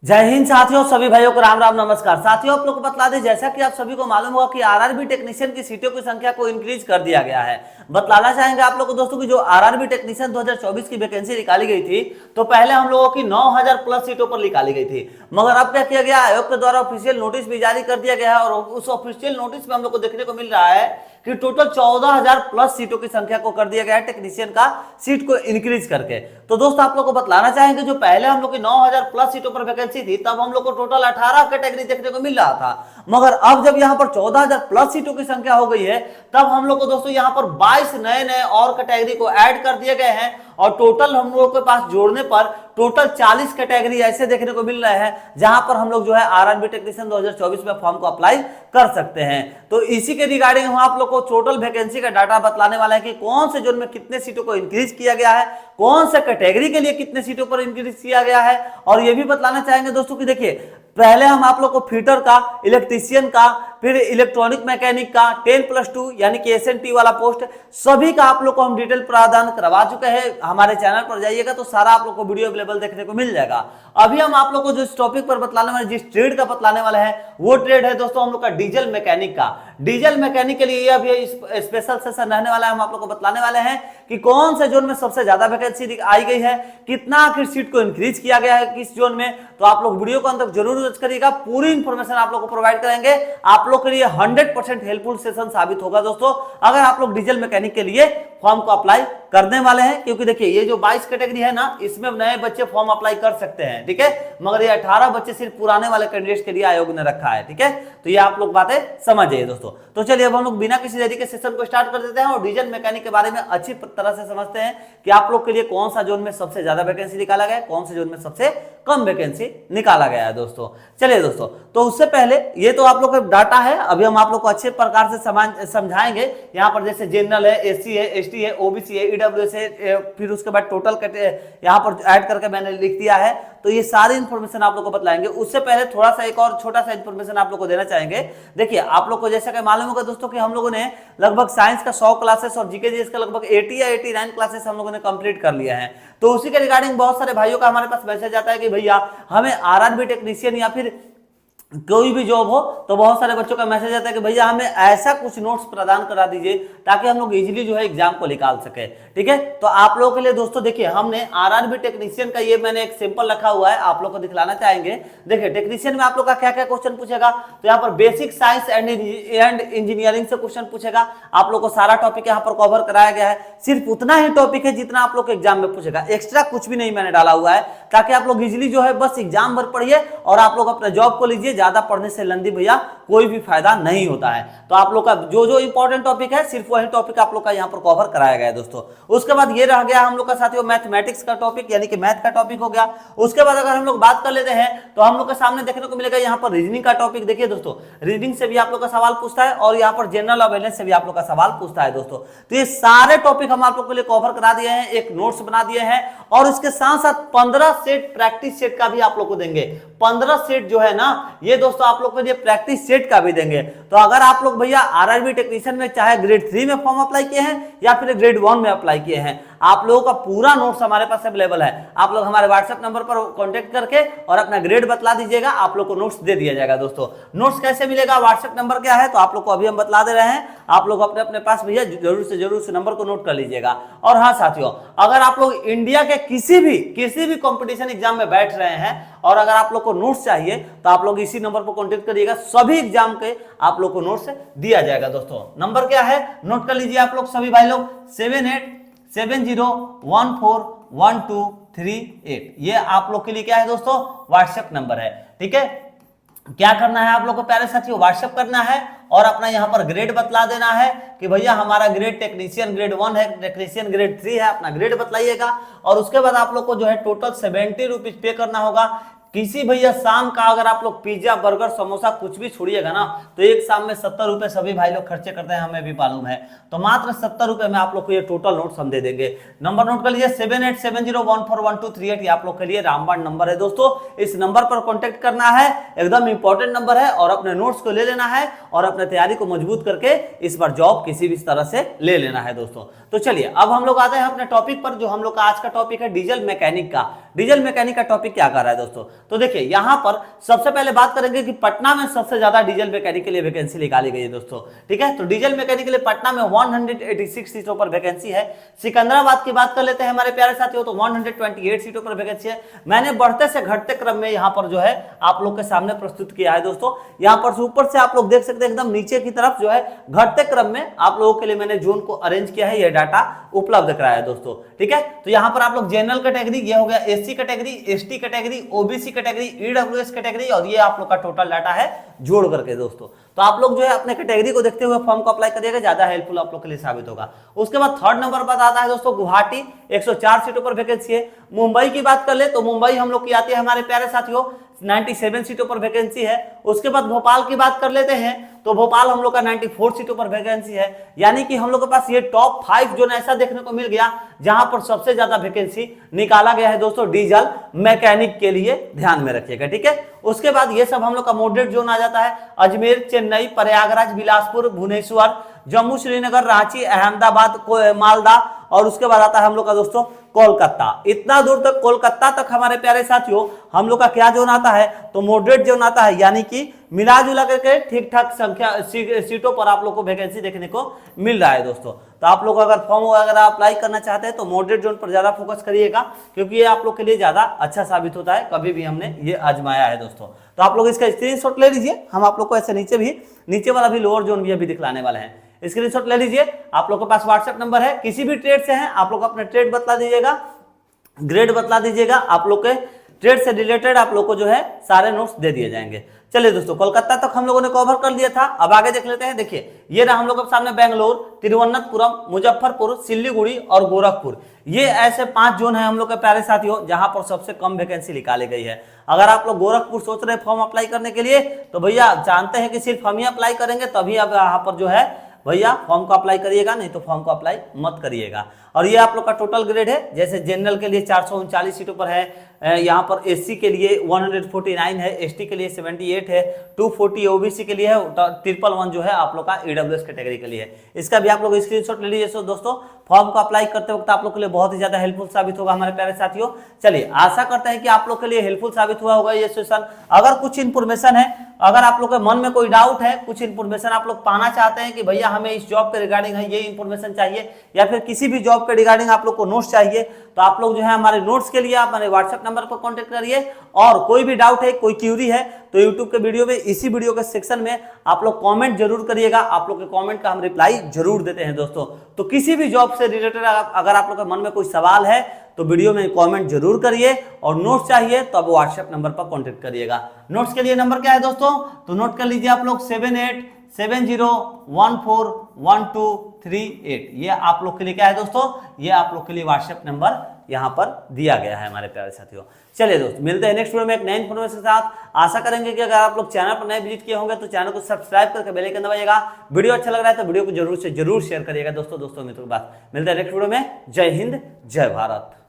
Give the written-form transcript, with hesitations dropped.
जय हिंद साथियों, सभी भाइयों को राम राम नमस्कार। साथियों, आप लोग को बतला दें, जैसा कि आप सभी को मालूम होगा कि आरआरबी टेक्नीशियन की सीटों की संख्या को इंक्रीज कर दिया गया है। बतलाना चाहेंगे आप लोग को दोस्तों कि जो आरआरबी टेक्नीशियन 2024 की वैकेंसी निकाली गई थी, तो पहले हम लोगों की 9000 प्लस सीटों पर निकाली गई थी। मगर अब क्या किया गया, आयोग के द्वारा ऑफिशियल नोटिस भी जारी कर दिया गया है और उस ऑफिशियल नोटिस में हम लोग को देखने को मिल रहा है कि टोटल 14000 प्लस सीटों की संख्या को कर दिया गया है टेक्नीशियन का सीट को इंक्रीज करके। तो दोस्तों, आप लोग को बतलाना चाहेंगे, जो पहले हम लोग की 9000 प्लस सीटों पर वैकेंसी थी, तब हम लोग को टोटल 18 कैटेगरी देखने को मिल रहा था। मगर अब जब यहाँ पर 14000 प्लस सीटों की संख्या हो गई है, तब हम लोग को दोस्तों यहाँ पर 22 नए नए और कैटेगरी को ऐड कर दिए गए हैं और टोटल हम लोगों के पास जोड़ने पर टोटल 40 कैटेगरी ऐसे देखने को मिल रहे हैं जहां पर हम लोग जो है आरआरबी टेक्नीशियन 2024 में फॉर्म को अप्लाई कर सकते हैं। तो इसी के रिगार्डिंग हम आप लोग को टोटल वैकेंसी का डाटा बतलाने वाला है कि कौन से जोन में कितने सीटों को इंक्रीज किया गया है, कौन से कैटेगरी के लिए कितने सीटों पर इंक्रीज किया गया है। और ये भी बतलाना चाहेंगे दोस्तों कि देखिए, पहले हम आप लोग को फिटर का, इलेक्ट्रीशियन का, फिर इलेक्ट्रॉनिक मैकेनिक का 10+2 यानी कि एसएनटी वाला पोस्ट, सभी का आप लोग को हम डिटेल प्रदान करवा चुके हैं। हमारे चैनल पर जाइएगा तो सारा आप लोग को वीडियो अवेलेबल देखने को मिल जाएगा। अभी हम आप लोग को जो इस टॉपिक पर बतलाने वाले, जिस ट्रेड का बतलाने वाले हैं, वो ट्रेड है दोस्तों हम लोग का डीजल मैकेनिक का। डीजल मैकेनिक के लिए अभी स्पेशल सेशन रहने वाला है। हम आप लोग को बतलाने वाले हैं कि कौन से जोन में सबसे ज्यादा वैकेंसी आई गई है, कितना आखिर सीट को इंक्रीज किया गया है किस जोन में। तो आप लोग वीडियो को अंत तक जरूर वॉच करिएगा, पूरी इंफॉर्मेशन आप लोग को प्रोवाइड करेंगे। आप लोग के लिए 100% हेल्पफुल सेशन साबित होगा दोस्तों, अगर आप लोग डीजल मैकेनिक के लिए फॉर्म को अप्लाई करने वाले हैं। क्योंकि देखिए, ये जो 22 कैटेगरी है ना, इसमें नए बच्चे फॉर्म अप्लाई कर सकते हैं, ठीक है। मगर ये 18 बच्चे सिर्फ पुराने वाले कैंडिडेट्स के लिए आयोग ने रखा है, ठीक है। तो ये आप लोग बातें समझ जाइए दोस्तों। तो चलिए अब हम लोग बिना किसी देरी के सेशन को स्टार्ट कर देते हैं और डीजल मैकेनिक के बारे में अच्छी तरह से समझते हैं कि आप लोग के लिए कौन सा जोन में सबसे ज्यादा वैकेंसी निकाला गया है, कौन से जोन में सबसे कम वैकेंसी निकाला गया है दोस्तों। चलिए दोस्तों, तो उससे पहले ये तो आप लोग का डाटा है, अभी हम आप लोग को अच्छे प्रकार से समझाएंगे। यहाँ पर जैसे जनरल है, एससी है, एसटी है, ओबीसी है, ईडब्ल्यूएस है, फिर उसके बाद टोटल यहाँ पर ऐड करके मैंने लिख दिया है। तो ये सारी इंफॉर्मेशन आप लोग को बतलाएंगे। उससे पहले थोड़ा सा एक और छोटा सा इंफॉर्मेशन आप लोग को देना चाहेंगे। देखिए, आप लोग को जैसा कि मालूम होगा दोस्तों कि हम लोगों ने लगभग साइंस का 100 क्लासेस और जीके जीएस का लगभग 80 या 89 क्लासेस हम लोगों ने कंप्लीट कर लिया है। तो उसी के रिगार्डिंग बहुत सारे भाइयों का हमारे पास मैसेज आता है कि भैया हमें आरआरबी टेक्नीशियन या फिर कोई भी जॉब हो, तो बहुत सारे बच्चों का मैसेज आता है कि भैया हमें ऐसा कुछ नोट्स प्रदान करा दीजिए ताकि हम लोग इजीली जो है एग्जाम को निकाल सके, ठीक है। तो आप लोगों के लिए दोस्तों देखिए, हमने आरआरबी टेक्नीशियन का ये मैंने एक सिंपल रखा हुआ है, आप लोग को दिखलाना चाहेंगे। देखिए, टेक्नीशियन में आप लोग का क्या क्या क्वेश्चन पूछेगा, तो यहाँ पर बेसिक साइंस एंड इंजीनियरिंग से क्वेश्चन पूछेगा। आप लोग को सारा टॉपिक यहाँ पर कवर कराया गया है, सिर्फ उतना ही टॉपिक है जितना आप लोग को एग्जाम में पूछेगा, एक्स्ट्रा कुछ भी नहीं मैंने डाला हुआ है, ताकि आप लोग इजिली जो है बस एग्जाम भर पढ़िए और आप लोग अपने जॉब को लीजिए। ज्यादा पढ़ने से लंदी भैया कोई भी फायदा नहीं होता है। तो आप लोग का जो जो इंपॉर्टेंट टॉपिक है, सिर्फ वही टॉपिक आप लोग का यहाँ पर कवर कराया गया है दोस्तों। उसके बाद ये रह गया हम लोग का साथियों मैथमेटिक्स का टॉपिक, यानी कि मैथ का टॉपिक हो गया। उसके बाद अगर हम लोग बात कर लेते हैं तो हम लोग के सामने देखने को मिलेगा यहाँ पर रीजनिंग का टॉपिक। देखिए दोस्तों, रीजनिंग से भी आप लोग का सवाल पूछता है और यहाँ पर जनरल अवेयरनेस से भी आप लोग का सवाल पूछता है दोस्तों। तो ये सारे टॉपिक हम आप लोग के लिए कवर करा दिए हैं, एक नोट्स बना दिए हैं और इसके साथ साथ 15 सेट प्रैक्टिस सेट का भी आप लोग को देंगे। 15 सेट जो है ना, ये दोस्तों आप लोग के लिए प्रैक्टिस सेट का भी देंगे। तो अगर आप लोग भैया आरआरबी टेक्नीशियन में चाहे ग्रेड 3 में फॉर्म अप्लाई किए हैं या फिर ग्रेड 1 में अप्लाई किए हैं, आप लोगों का पूरा नोट्स हमारे पास अवेलेबल है। आप लोग हमारे व्हाट्सएप नंबर पर कांटेक्ट करके और अपना ग्रेड बतला दीजिएगा, आप लोग को नोट्स दे दिया जाएगा दोस्तों। नोट्स कैसे मिलेगा, व्हाट्सएप नंबर क्या है, तो आप लोग को अभी हम बतला दे रहे हैं। आप लोग अपने अपने पास भैया जरूर से जरूर से नंबर को नोट कर लीजिएगा। और हाँ साथियों, अगर आप लोग इंडिया के किसी भी कंपटीशन एग्जाम में बैठ रहे हैं और अगर आप लोग को नोट्स चाहिए, तो आप लोग इसी नंबर पर कांटेक्ट करिएगा। सभी एग्जाम के आप लोग को नोट्स दिया जाएगा दोस्तों। नंबर क्या है, नोट कर लीजिए आप लोग सभी भाई लोग, 7870141238। ये आप लोग के लिए क्या है दोस्तों, व्हाट्सएप नंबर है, ठीक है। क्या करना है आप लोग को प्यारे साथियों, व्हाट्सएप करना है और अपना यहाँ पर ग्रेड बतला देना है कि भैया हमारा ग्रेड टेक्नीशियन ग्रेड 1 है, टेक्नीशियन ग्रेड 3 है, अपना ग्रेड बतलाइएगा। और उसके बाद आप लोग को जो है टोटल 70 रुपीज पे करना होगा। किसी भैया शाम का अगर आप लोग पिज्जा बर्गर समोसा कुछ भी छोड़िएगा ना, तो एक शाम में 70 रुपए सभी भाई लोग खर्चे करते हैं, हमें भी मालूम है। तो मात्र 70 रुपए में आप लोग को ये टोटल नोट्स हम दे देंगे। नंबर नोट कर लीजिए 7870141238। आप लोग के लिए रामबाण नंबर है दोस्तों। इस नंबर पर कॉन्टेक्ट करना है, एकदम इंपॉर्टेंट नंबर है और अपने नोट्स को ले लेना है और अपने तैयारी को मजबूत करके इस बार जॉब किसी भी तरह से ले लेना है दोस्तों। तो चलिए अब हम लोग आते हैं अपने टॉपिक पर, जो हम लोग का आज का टॉपिक है डीजल मैकेनिक का। डीजल मैकेनिक का टॉपिक क्या कर रहा है दोस्तों, तो देखिए यहाँ पर सबसे पहले बात करेंगे कि पटना में सबसे ज्यादा डीजल मैकेनिक के लिए वैकेंसी निकाली गई है दोस्तों, ठीक है। तो डीजल मैकेनिक के लिए पटना में 186 सीटों पर वैकेंसी है। सिकंदराबाद की बात कर लेते हैं हमारे प्यारे साथियों, तो 128 सीटों पर वैकेंसी है। मैंने बढ़ते से घटते क्रम में यहाँ पर जो है आप लोग के सामने प्रस्तुत किया है दोस्तों। यहाँ पर ऊपर से आप लोग देख सकते हैं एकदम नीचे की तरफ जो है घटते क्रम में आप लोगों के लिए मैंने जोन को अरेंज किया है, यह डाटा उपलब्ध कराया है दोस्तों, ठीक है। तो यहाँ पर आप लोग जनरल कैटेगरी, ये हो गया SC category, ST category, OBC category, EWS category, और ये आप लोग का टोटल डाटा है जोड़ करके दोस्तों। तो आप लोग जो है अपने कैटेगरी को देखते हुए फॉर्म को अप्लाई करिएगा, ज्यादा हेल्पफुल आप लोग के लिए साबित होगा। उसके बाद थर्ड नंबर पर आता है दोस्तों गुवाहाटी, 104 सीटों पर वैकेंसी है। मुंबई की बात कर ले तो मुंबई हम लोग की आती है हमारे प्यारे साथियों 97 सीटों पर वैकेंसी है। उसके बाद भोपाल की बात कर लेते हैं तो भोपाल हम लोग का 94 सीटों पर वैकेंसी है। यानी कि हम लोग के पास ये टॉप 5 जोन ऐसा देखने को मिल गया जहां पर सबसे ज्यादा वैकेंसी निकाला गया है दोस्तों डीजल मैकेनिक के लिए, ध्यान में रखिएगा, ठीक है। उसके बाद ये सब हम लोग का मॉडरेट जोन आ जाता है, अजमेर, चेन्नई, प्रयागराज, बिलासपुर, भुवनेश्वर, जम्मू, श्रीनगर, रांची, अहमदाबाद, मालदा, और उसके बाद आता है हम लोग का दोस्तों कोलकाता। इतना दूर तक कोलकाता तक हमारे प्यारे साथियों हम लोग का क्या जोन आता है, तो मॉडरेट जोन आता है। यानी कि मिला जुला करके ठीक ठाक संख्या सीटों पर आप लोग को वैकेंसी देखने को मिल रहा है दोस्तों। तो आप लोग अगर फॉर्म वगैरह अप्लाई करना चाहते हैं तो मॉडरेट जोन पर ज्यादा फोकस करिएगा, क्योंकि ये आप लोग के लिए ज्यादा अच्छा साबित होता है, कभी भी हमने ये आजमाया है दोस्तों। तो आप लोग इसका स्क्रीनशॉट ले लीजिए, हम आप लोग को ऐसे नीचे वाला भी लोअर जोन भी अभी दिखलाने वाले हैं, स्क्रीनशॉट ले लीजिए। आप लोग के पास व्हाट्सएप नंबर है, किसी भी ट्रेड से हैं आप लोग अपने ट्रेड बतला दीजिएगा, ग्रेड बतला दीजिएगा, आप लोग के ट्रेड से रिलेटेड आप लोग को जो है सारे नोट्स दे दिए जाएंगे। चलिए दोस्तों, कोलकाता तक हम लोगों ने कवर कर लिया था, अब आगे देख लेते हैं। देखिए ये रहा हम लोग के सामने बेंगलोर, तिरुवनंतपुरम, मुजफ्फरपुर, सिल्लीगुड़ी और गोरखपुर। ये ऐसे 5 जोन है हम लोग के प्यारे साथियों जहां पर सबसे कम वैकेंसी निकाली गई है। अगर आप लोग गोरखपुर सोच रहे हैं फॉर्म अप्लाई करने के लिए तो भैया जानते हैं कि सिर्फ हम ही अप्लाई करेंगे, तभी अब यहाँ पर जो है भैया फॉर्म को अप्लाई करिएगा, नहीं तो फॉर्म को अप्लाई मत करिएगा। और ये आप लोग का टोटल ग्रेड है, जैसे जनरल के लिए 439 सीटों पर है, यहाँ पर एससी के लिए 149 है, एसटी के लिए 78 है, 240 ओबीसी के लिए है, 111 जो है आप लोग का ईडब्ल्यूएस कैटेगरी के लिए है। इसका भी आप लोग स्क्रीनशॉट ले लीजिए दोस्तों। फॉर्म को अप्लाई करते वक्त आप लोग के लिए बहुत ही ज्यादा हेल्पफुल साबित होगा हमारे प्यारे साथियों। चलिए आशा करते हैं कि आप लोग के लिए हेल्पफुल साबित हुआ होगा ये सेशन। अगर कुछ इन्फॉर्मेशन है, अगर आप लोग के मन में कोई डाउट है, कुछ इन्फॉर्मेशन आप लोग पाना चाहते हैं कि भैया हमें इस जॉब के रिगार्डिंग है ये इन्फॉर्मेशन चाहिए, या फिर किसी भी जॉब के रिगार्डिंग आप लोग को नोट्स चाहिए, तो आप लोग जो है हमारे नोट्स के लिए आप हमारे व्हाट्सएप नंबर पर कांटेक्ट करिए। और कोई भी डाउट है, कोई क्यूरी है तो यूट्यूब के वीडियो में, इसी वीडियो के सेक्शन में आप लोग कमेंट जरूर करिएगा, आप लोग के कमेंट का हम रिप्लाई जरूर देते हैं दोस्तों। तो किसी भी जॉब से रिलेटेड अगर आप लोग के मन में कोई सवाल है तो वीडियो में कमेंट जरूर करिए, और नोट्स चाहिए तो अब व्हाट्सएप नंबर पर कांटेक्ट करिएगा। नोट्स के लिए नंबर क्या है दोस्तों, तो नोट कर लीजिए आप लोग 7870141238। ये आप लोग के लिए क्या है दोस्तों, ये आप लोग के लिए व्हाट्सएप नंबर यहाँ पर दिया गया है हमारे प्यारे साथियों। चलिए दोस्तों, मिलते हैं नेक्स्ट वीडियो में एक नए इन्फॉर्मेशन के साथ। आशा करेंगे कि अगर आप लोग चैनल पर नए विजिट किए होंगे तो चैनल को सब्सक्राइब करके बेल आइकन दबाइएगा। वीडियो अच्छा लग रहा है तो वीडियो को जरूर से जरूर शेयर करिएगा दोस्तों मित्रों के पास। मिलते हैं नेक्स्ट वीडियो में। जय हिंद, जय भारत।